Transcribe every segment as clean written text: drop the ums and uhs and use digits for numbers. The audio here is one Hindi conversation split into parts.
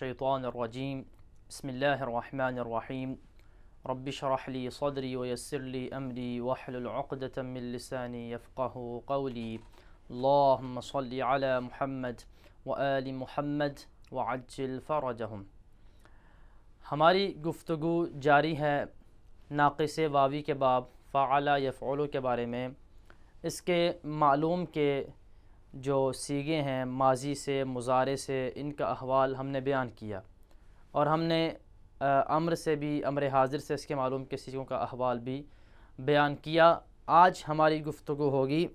मिनश्शैतानिर्रजीम बिस्मिल्लाहिर्रहमानिर्रहीम रब्बि शरह ली सदरी व यस्सिर ली अमरी वहलुल उक़दतम मिन लिसानी यफ़क़हू क़ौली अल्लाहुम्मा सल्लि अला मुहम्मद व आलि मुहम्मद व अज्जिल फ़रजहुम। हमारी गुफ्तगू जारी है नाक़िस वावी के बाब फ़अला यफ़अलु के बारे में। इसके मालूम के जो सीगे हैं माजी से मुज़ारे से, इनका अहवाल हमने बयान किया और हमने अम्र से भी, अम्र हाज़िर से इसके मालूम के सीगों का अहवाल भी बयान किया। आज हमारी गुफ्तगू होगी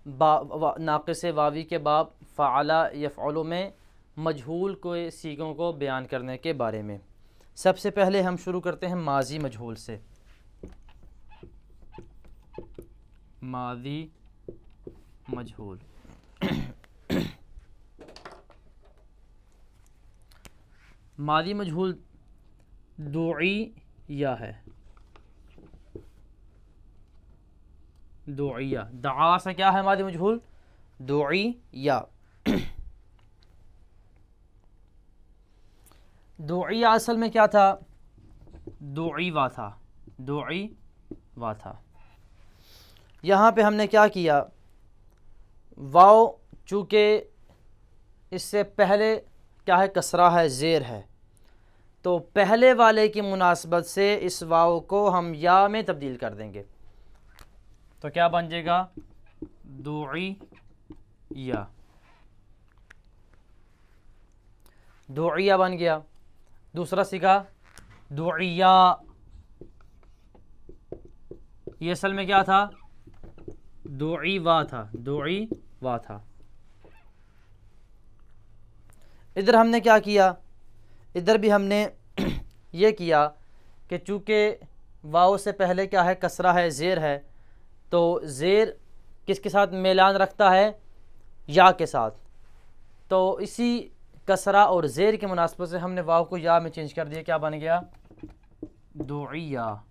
नाक़िस वावी के बाब फ़अला यफ़अलु में मजहूल के सीगों को बयान करने के बारे में। सबसे पहले हम शुरू करते हैं माजी मजहूल से। माजी मजहूल मादी मजहूल दुइया है। दुइया दआ से क्या है मादी मजहूल? दुइया। दुइया असल में क्या था? दुइवा था। दुइवा था। यहाँ पे हमने क्या किया, वाव चूँकि इससे पहले क्या है, कसरा है, ज़ेर है, तो पहले वाले की मुनासबत से इस वाव को हम या में तब्दील कर देंगे। तो क्या बन जाएगा? दुइया। दुइया बन गया। दूसरा सीखा दुइया। ये असल में क्या था? दुइवा था। दुइवा था। इधर हमने क्या किया, इधर भी हमने ये किया कि चूँकि वाव से पहले क्या है, कसरा है, ज़ेर है, तो ज़ेर किसके साथ मेलान रखता है? या के साथ। तो इसी कसरा और ज़ेर की मुनासबत से हमने वाव को या में चेंज कर दिया। क्या बन गया? दुइया।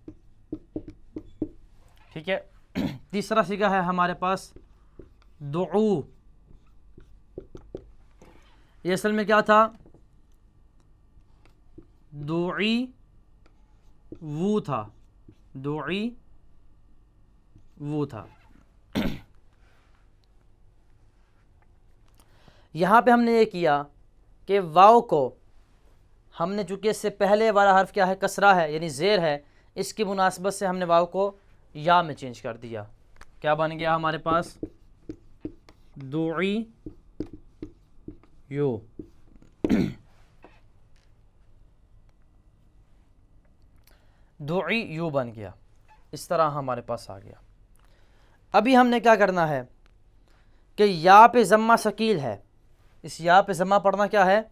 ठीक है। तीसरा सीगा है हमारे पास दुऊ। ये असल में क्या था? दुई वू था। दुई वू था। यहाँ पे हमने ये किया कि वाव को हमने, चूँकि इससे पहले वाला हर्फ क्या है, कसरा है, यानी ज़ेर है, इसकी मुनासबत से हमने वाव को या में चेंज कर दिया। क्या बन गया हमारे पास? दुई यू। दुई यू बन गया। इस तरह हमारे पास आ गया। अभी हमने क्या करना है कि या पे ज़म्मा शकील है। इस या पे ज़म्मा पढ़ना क्या है?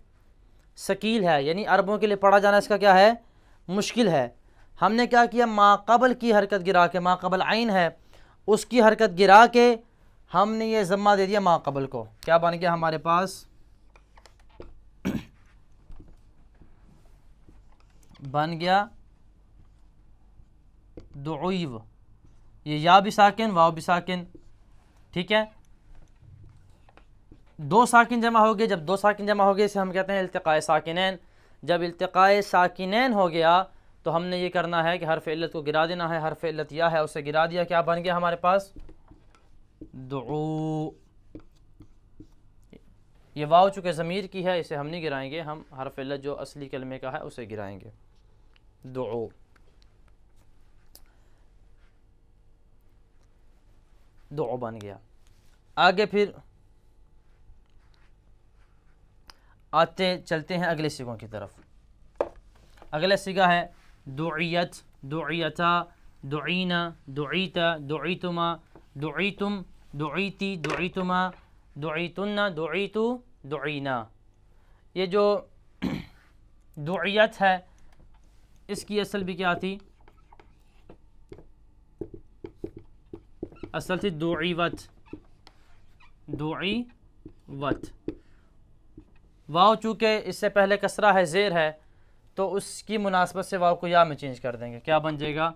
शकील है, यानी अरबों के लिए पढ़ा जाना इसका क्या है? मुश्किल है। हमने क्या किया, माक़बल की हरकत गिरा के, माक़बल आइन है उसकी हरकत गिरा के हमने ये ज़म्मा दे दिया माक़बल को। क्या बन गया हमारे पास? बन गया दुइव। ये या भी साकिन, वाव भी साकिन। ठीक है। दो साकिन जमा हो गए। जब दो साकिन जमा हो गए इसे हम कहते हैं इल्तिक़ाए साकिनैन। जब इल्तिक़ाए साकिनैन हो गया तो हमने ये करना है कि हर्फ इल्लत को गिरा देना है। हर्फ इल्लत या है, उसे गिरा दिया। क्या बन गया हमारे पास? दुऊ। ये वाव चूँकि ज़मीर की है, इसे हम नहीं गिराएंगे, हम हर्फ इल्लत जो असली कलमे का है उसे गिराएंगे। दुऊ। दुऊ बन गया। आगे फिर आते चलते हैं अगले सिगों की तरफ। अगला सिगा है दुइयत, दुइयता, दुइना, दुइता, दुइतुमा, दुइतुम, दुइती, दुइतुमा, दुइतुन्ना, दुइतु, दुइना। ये जो दुइयत है इसकी असल भी क्या थी? असल थी दुइवत। दुइवत। वाव चूँकि इससे पहले कसरा है, ज़ेर है, तो उसकी मुनासबत से वाव को या में चेंज कर देंगे। क्या बन जाएगा?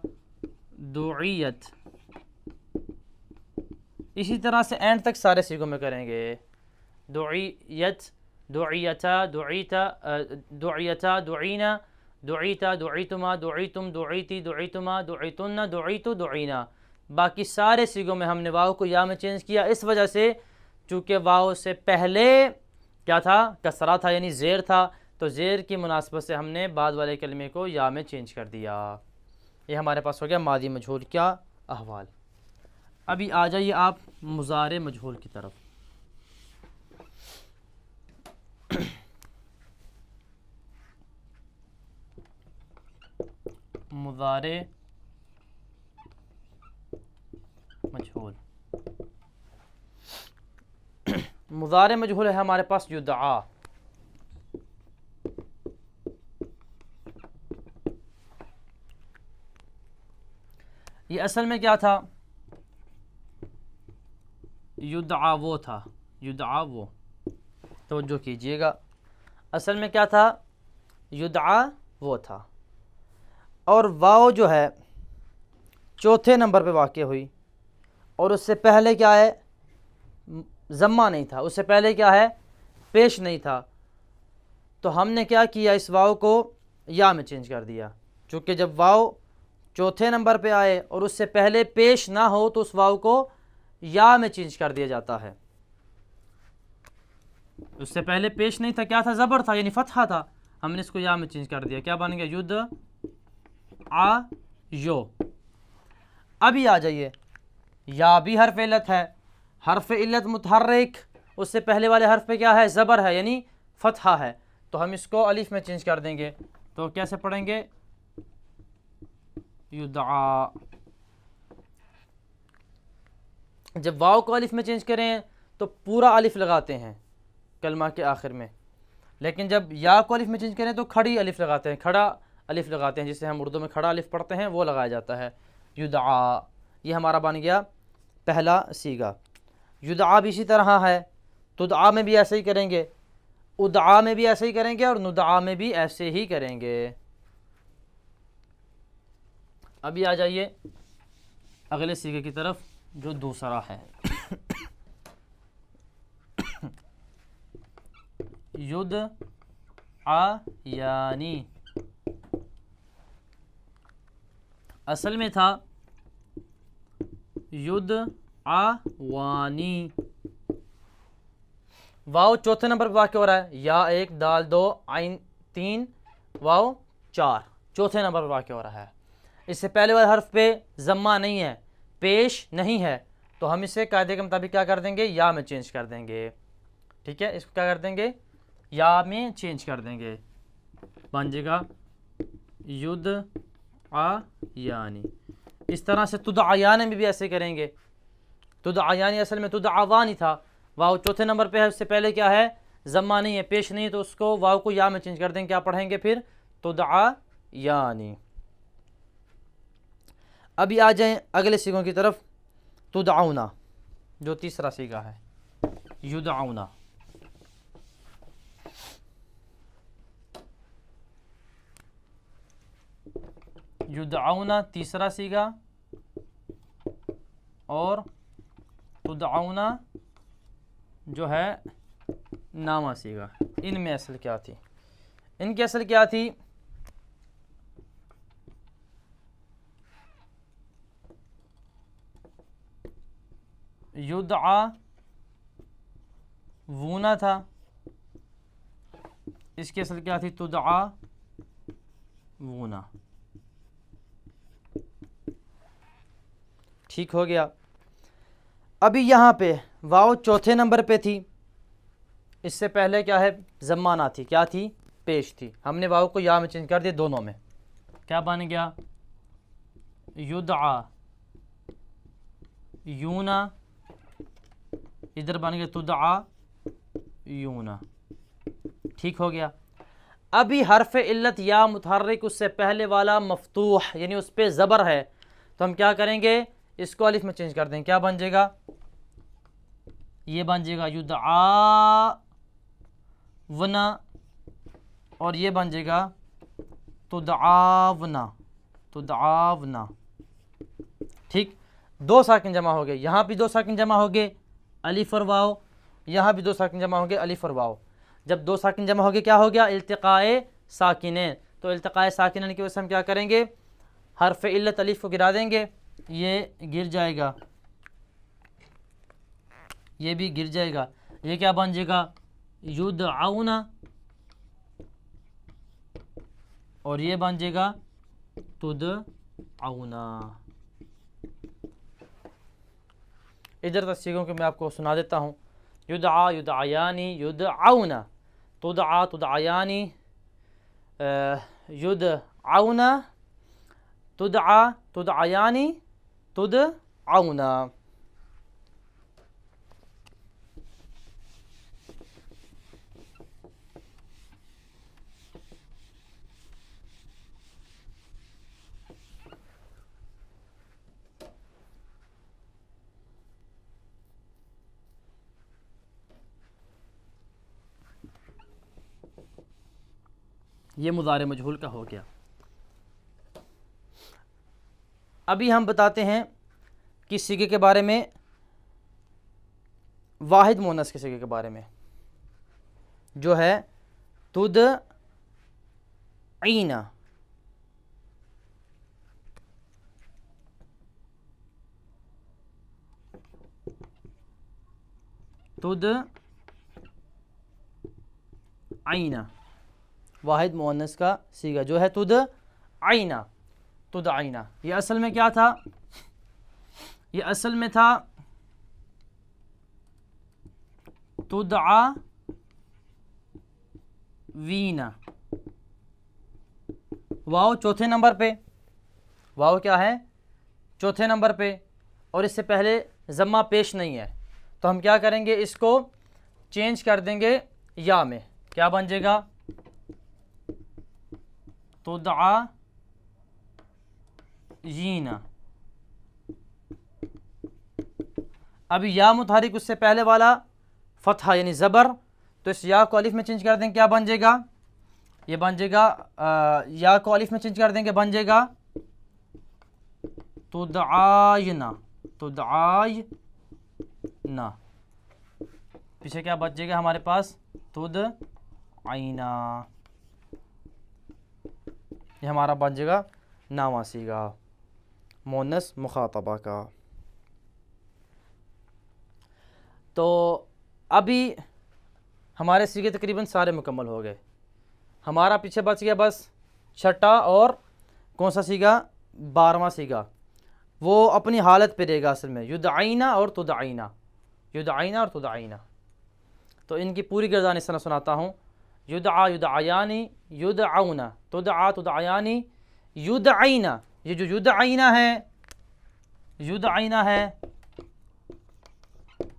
दुइयत। इसी तरह से एंड तक सारे सीगों में करेंगे। दुइयत, दुइयता दुइता, दुइयता दुइना, दुइता दुइतुमा, दुइतुम दुइती, दुइतुमा दुइतुन्ना, दुइतु दुइना। बाकी सारे सीगों में हमने वाव को या में चेंज किया, इस वजह से चूँकि वाव से पहले क्या था, कसरा था यानी ज़ेर था, तो ज़ेर की मुनासबत से हमने बाद वाले कलमे को या में चेंज कर दिया। ये हमारे पास हो गया मादी मजहूल का अहवाल। अभी आ जाइए आप मुज़ारे मजहूल की तरफ। मुज़ारे मजहूल, मुज़ारे मजहूल है हमारे पास युदआ। ये असल में क्या था, युदआ वो था, युदआ वो, तवज्जो कीजिएगा, असल में क्या था, युदआ वो था। और वाव जो है चौथे नंबर पे वाक़ हुई, और उससे पहले क्या है, ज़म्मा नहीं था, उससे पहले क्या है, पेश नहीं था। तो हमने क्या किया, इस वाव को या में चेंज कर दिया। चूँकि जब वाव चौथे नंबर पे आए और उससे पहले पेश ना हो तो उस वाव को या में चेंज कर दिया जाता है। उससे पहले पेश नहीं था, क्या था, ज़बर था यानी फतहा था, हमने इसको या में चेंज कर दिया, क्या बन गया, युद आ यो। अभी आ जाइए, या भी हर्फ इल्लत है, हर्फ इल्लत मुतहर्रिक, उससे पहले वाले हर्फ पे क्या है, ज़बर है यानी फतहा है, तो हम इसको अलिफ में चेंज कर देंगे। तो कैसे पढ़ेंगे, युदआ। जब वाव को अलिफ में चेंज करें तो पूरा अलिफ लगाते हैं कलमा के आखिर में, लेकिन जब या को अलिफ में चेंज करें तो खड़ी अलिफ लगाते हैं, खड़ा अलिफ लगाते हैं, जिसे हम उर्दू में खड़ा अलिफ पढ़ते हैं, वो लगाया जाता है, युदआ। ये हमारा बन गया पहला सीगा। युदआ भी इसी तरह है, तुदआ में भी ऐसे ही करेंगे, उदआ में भी ऐसे ही करेंगे, और नुदआ में भी ऐसे ही करेंगे। अभी आ जाइए अगले सीगे की तरफ जो दूसरा है, युद आ यानी। असल में था युद आ वानी। वाव चौथे नंबर पर वाक़ हो रहा है, या एक, दाल दो, आइन तीन, वाव चार, चौथे नंबर पर वाक़ हो रहा है। इससे पहले वाले हर्फ पे ज़म्मा नहीं है, पेश नहीं है, तो हम इसे कायदे के मुताबिक क्या कर देंगे, या में चेंज कर देंगे। ठीक है, इसको क्या कर देंगे, या में चेंज कर देंगे, बन जाएगा युद आ यानी। इस तरह से तुद आयान में भी ऐसे करेंगे। तुद आयानी असल में तुद आवानी था, वाव चौथे नंबर पे है, उससे पहले क्या है, ज़म्मा नहीं है, पेश नहीं है, तो उसको वाव को या में चेंज कर देंगे। क्या पढ़ेंगे फिर, तुद आयानी। अभी आ जाएं अगले सीगों की तरफ, तुदआउना जो तीसरा सीगा है, युदआउना। युदआउना तीसरा सीगा, और तुदआउना जो है नामा सीगा। इनमें असल क्या थी, इनकी असल क्या थी, युदआ वूना था, इसकी असल क्या थी, तुदआ वूना। ठीक हो गया। अभी यहाँ पे वाव चौथे नंबर पे थी, इससे पहले क्या है, ज़म्मा ना थी, क्या थी, पेश थी, हमने वाव को या में चेंज कर दिया दोनों में, क्या बन गया, युदआ यूना, इधर बन गया तुदआ यूना। ठीक हो गया। अभी हर्फ इल्लत या मुतहर्रिक, उससे पहले वाला मफ्तूह यानी उस पर ज़बर है, तो हम क्या करेंगे, इसको अलिफ में चेंज कर देंगे, क्या बन जाएगा, ये बन जाएगा युदआ वना, और ये बन जाएगा तुदआवना, तुदआवना। ठीक, दो साकिन जमा हो गए, यहाँ भी दो साकिन जमा हो गए, अलिफ और वाव, यहाँ भी दो साकिन जमा हो गए, अलिफ और वाव। जब दो साकिन जमा हो गए क्या हो गया, इल्तिकाए साकिनें। तो इल्तिकाए साकिनें की वजह से हम क्या करेंगे, हर्फ इल्लत अलिफ को गिरा देंगे, ये गिर जाएगा, ये भी गिर जाएगा। ये क्या बन जाएगा, युदआउना, और ये बन जाएगा तुदआउना। इधर तस्सीगों के मैं आपको सुना देता हूँ। युदआ युदआयानी युदआउना, तुदआ तुदआयानी युदआउना, तुदआ तुदआयानी तुदआउना। ये मुज़ारे मजहूल का हो गया। अभी हम बताते हैं कि सिगे के बारे में, वाहिद मुअन्नस के सिगे के बारे में, जो है तुदईना। तुदईना वाहिद मुअन्नस का सीगा जो है तुदईना। तुदईना ये असल में क्या था, ये असल में था तुदआ वीना। वाव चौथे नंबर पे, वाव क्या है, चौथे नंबर पे, और इससे पहले ज़म्मा पेश नहीं है, तो हम क्या करेंगे, इसको चेंज कर देंगे या में। क्या बन जाएगा, तुदआ यीना। अभी या मुतहरिक उससे पहले वाला फतहा यानी ज़बर, तो इस या को अलिफ में चेंज कर देंगे, क्या बन जाएगा, ये बन जाएगा, या को अलिफ में चेंज कर देंगे, बन जाएगा तुदआयना। तुदआयना पीछे क्या बच जाएगा हमारे पास, तुदआइना। ये हमारा बन जाएगा नावासीगा मुअन्नस मुखातबा का। तो अभी हमारे सीगे तकरीबन सारे मुकम्मल हो गए। हमारा पीछे बच गया बस छठा और कौन सा सीगा, 12वां सीगा। वो अपनी हालत पे रहेगा असल में, युदआइना और तुदआइना, युदआइना और तुदआइना। तो इनकी पूरी गर्दान इस तरह सुनाता हूँ। युदआ युदआयानी युदआउना, तुदआ तुदआयानी युदआइना। ये जो युदआइना है, युदआइना है,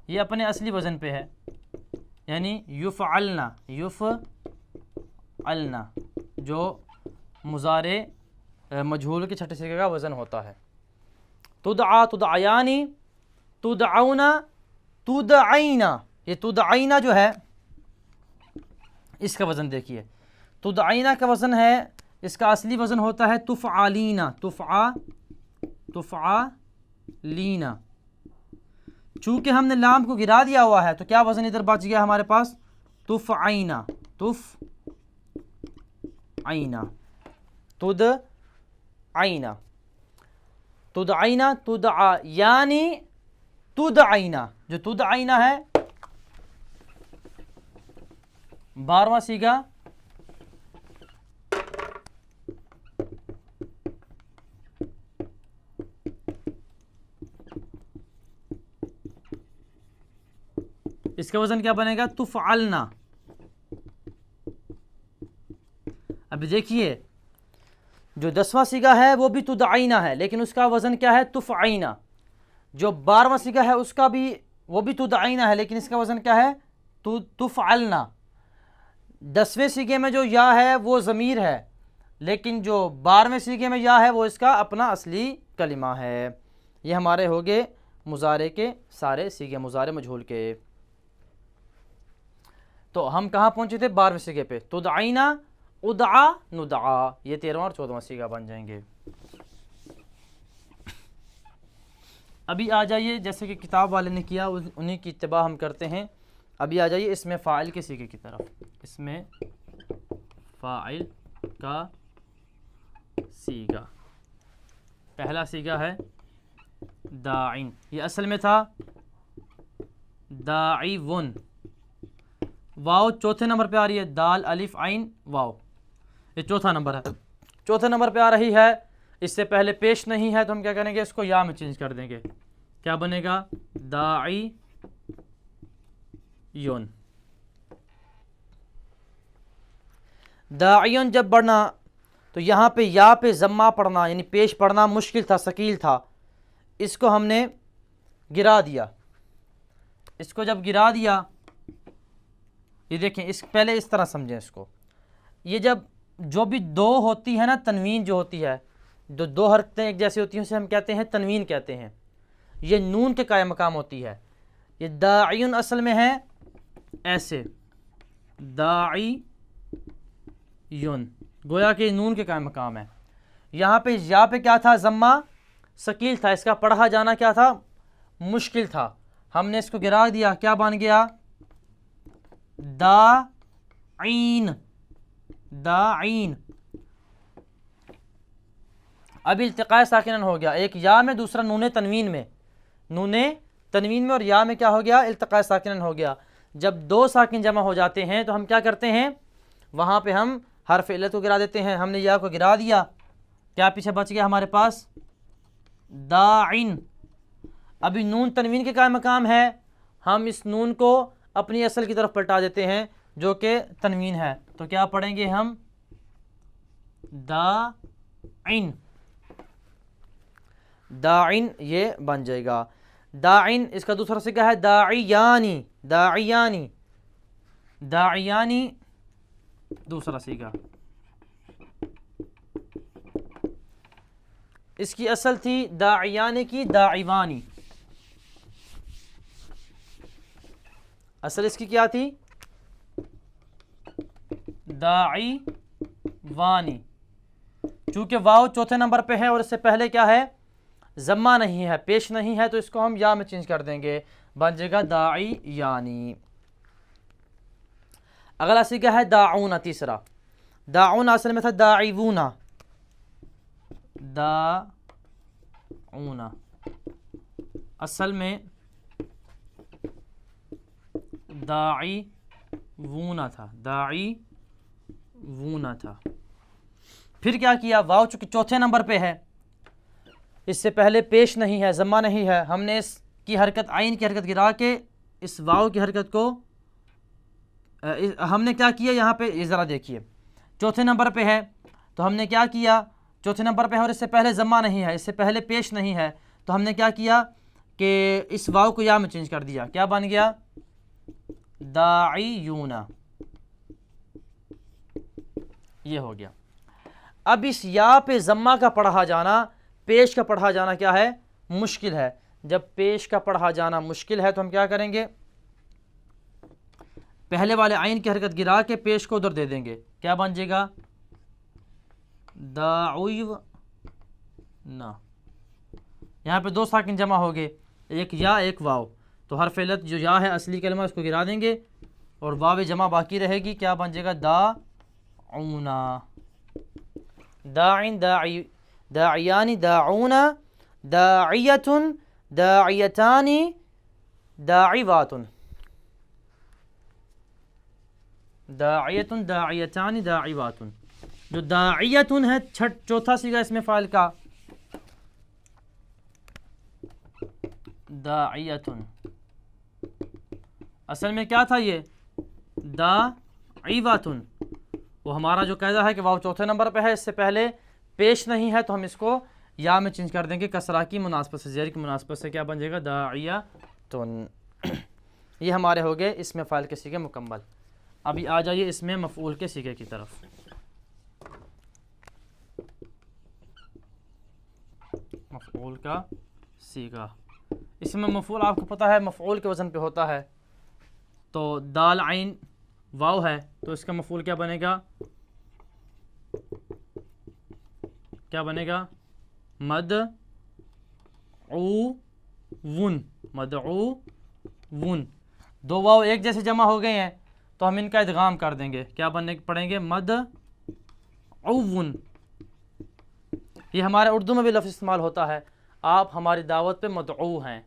ये अपने असली वज़न पे है, यानी युफ़अलना, युफ़अलना जो मुज़ारे मजहूल के छठे सिगे का वज़न होता है। तुदआ तुदआयानी तुदआउना तुदआइना। ये तुदआइना जो है इसका वज़न देखिए, तुदआइना का वज़न है, इसका असली वज़न होता है तुफ़आलीना, तुफ़आलीना। चूँकि हमने लाम को गिरा दिया हुआ है तो क्या वज़न इधर बच गया हमारे पास, तुफ़आइना, तुफ़आइना, तुदआइना, तुदआइना, तुदआ यानी तुदआइना। जो तुदआइना है 12वां सीगा, इसका वज़न क्या बनेगा, तुफ़अलना। अभी देखिए जो 10वां सीगा है वो भी तुदआइना है, लेकिन उसका वज़न क्या है, तुफ़आइना। जो 12वां सीगा है उसका भी, वो भी तुदआइना है, लेकिन इसका वज़न क्या है, तुफ़अलना। 10वें सीगे में जो या है वो ज़मीर है, लेकिन जो 12वें सीगे में या है वो इसका अपना असली कलिमा है। ये हमारे हो गए मुज़ारे के सारे सीगे, मुज़ारे मजहूल के। तो हम कहाँ पहुँचे थे, 12वें सीगे पे, तुदआइना उदआ नुदआ। ये 13वां और 14वां सीगा बन जाएंगे। अभी आ जाइए, जैसे कि किताब वाले ने किया उन्हीं की इत्तिबा हम करते हैं अभी आ जाइए इसमें फ़ाइल के सीगे की तरफ। इसमें फ़ाइल का सीगा, पहला सीगा है दाइन, ये असल में था दाइवुन। वाव चौथे नंबर पे आ रही है, दाल अलिफ आइन वाव, ये चौथा नंबर है, चौथे नंबर पे आ रही है, इससे पहले पेश नहीं है तो हम क्या करेंगे, इसको या में चेंज कर देंगे। क्या बनेगा, दाई योन। दाइयन जब बढ़ना तो यहाँ पे या पे जम्मा पढ़ना यानी पेश पढ़ना मुश्किल था, शकील था, इसको हमने गिरा दिया। इसको जब गिरा दिया, ये देखें, इस पहले इस तरह समझें इसको, ये जब जो भी दो होती है ना, तनवीन जो होती है, जो दो हरकतें एक जैसी होती हैं उसे हम कहते हैं तनवीन कहते हैं। ये नून के कायम मकाम होती है। ये दाइयुन असल में है ऐसे, दाई युन, गोया कि नून के कायम मकाम है। यहाँ पे या पे क्या था, जम्मा शकील था, इसका पढ़ा जाना क्या था, मुश्किल था। हमने इसको गिरा दिया, क्या बन गया, दाइन, दाइन। अब इल्तिक़ा साकिनन हो गया, एक या में दूसरा नूने तनवीन में, नूने तनवीन में और या में क्या हो गया, इल्तिक़ा साकिनन हो गया। जब दो साकिन जमा हो जाते हैं तो हम क्या करते हैं, वहाँ पे हम हर्फ इल्लत को गिरा देते हैं। हमने या को गिरा दिया, क्या पीछे बच गया हमारे पास, दाइन। अभी नून तनवीन के क्या मकाम है, हम इस नून को अपनी असल की तरफ पलटा देते हैं जो कि तनवीन है, तो क्या पढ़ेंगे हम, दाइन, दाइन, ये बन जाएगा दाइन। इसका दूसरा सिगा है दाइयानी, दाइयानी, दाइयानी दूसरा सीगा। इसकी असल थी दाइयानी की दाइवानी, असल इसकी क्या थी, दाइवानी। चूंकि वाव चौथे नंबर पे है और इससे पहले क्या है, जम्मा नहीं है, पेश नहीं है, तो इसको हम या में चेंज कर देंगे, बन जाएगा दाइयानी। अगला सीगा है दाऊना, तीसरा। दाऊना असल में था दाइवूना, दाऊना असल में दाइवूना था, दाइवूना था। फिर क्या किया, वाव चूंकि चौथे नंबर पे है, इससे पहले पेश नहीं है, जम्मा नहीं है, हमने इसकी हरकत, आइन की हरकत गिरा के इस वाव की हरकत को हमने क्या किया, यहाँ पे ये ज़रा देखिए, चौथे नंबर पे है तो हमने क्या किया, चौथे नंबर पे है और इससे पहले जम्मा नहीं है, इससे पहले पेश नहीं है, तो हमने क्या किया कि इस वाव को या में चेंज कर दिया, क्या बन गया, दाइयूना, ये हो गया। अब इस या पे जम्मा का पढ़ा जाना, पेश का पढ़ा जाना क्या है, मुश्किल है। जब पेश का पढ़ा जाना मुश्किल है तो हम क्या करेंगे, पहले वाले आइन की हरकत गिरा के पेश को उधर दे देंगे, क्या बन जाएगा, दाउव ना। यहाँ पे दो साकिन जमा हो गए, एक या एक वाव, तो हर फेलत जो या है असली कलमा उसको गिरा देंगे और वाव जमा बाकी रहेगी, क्या बन जाएगा, दाऊना, दाइन, दाइयानी, दाऊना, दाइयतुन, दाइयतानी, दाइवातुन, दाइयतुन, दाइयतानी, दाइवातुन। जो दाइयतुन है चौथा सीगा इसमें फ़ाइल का, दाइयतुन असल में क्या था, ये दाइवातुन। वो हमारा जो कायदा है कि वाव चौथे नंबर पे है, इससे पहले पेश नहीं है, तो हम इसको या में चेंज कर देंगे, कसरा की मुनासबत से, ज़ेर की मुनासबत से, क्या बन जाएगा, दाइयतुन। ये हमारे हो गए इसमें फ़ाइल के सीगे मुकम्मल। अभी आ जाइए इसमें मफ़ऊल के सीगे की तरफ। मफ़ऊल का सीगा, इसमें मफ़ऊल आपको पता है मफ़ऊल के वज़न पे होता है, तो दाल आइन वाव है तो इसका मफ़ऊल क्या बनेगा, क्या बनेगा, मदऊवुन, मदऊवुन। दो वाव एक जैसे जमा हो गए हैं तो हम इनका इदगाम कर देंगे, क्या बनने पड़ेंगे, मदउवन। ये हमारे उर्दू में भी लफ्ज़ इस्तेमाल होता है, आप हमारी दावत पे मदऊ हैं,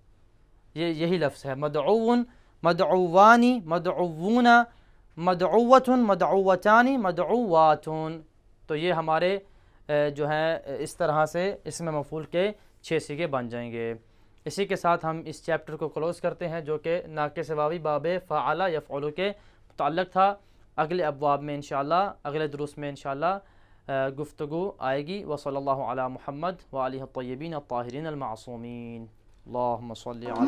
ये यही लफ्ज़ है मदउवन, मदउवानी, मदउवूना, मदउवतुन, मदउवतानी, मदउवातुन। तो ये हमारे जो है इस तरह से इसमें मफ़ूल के 6 सीगे बन जाएंगे। इसी के साथ हम इस चैप्टर को क्लोज़ करते हैं जो कि नाक़िस वावी बाब फ़अला यफ़अलु के मुतअल्लिक़ था। अगले अब्वाब में इंशाअल्लाह, अगले दुरूस में इंशाअल्लाह गुफ्तगू आएगी। व सल्लल्लाहु अला मुहम्मद व आलिहि अत्तय्यबीन अत्ताहिरीन अल-मासूमीन। अल्लाहुम्मा सल्लि अला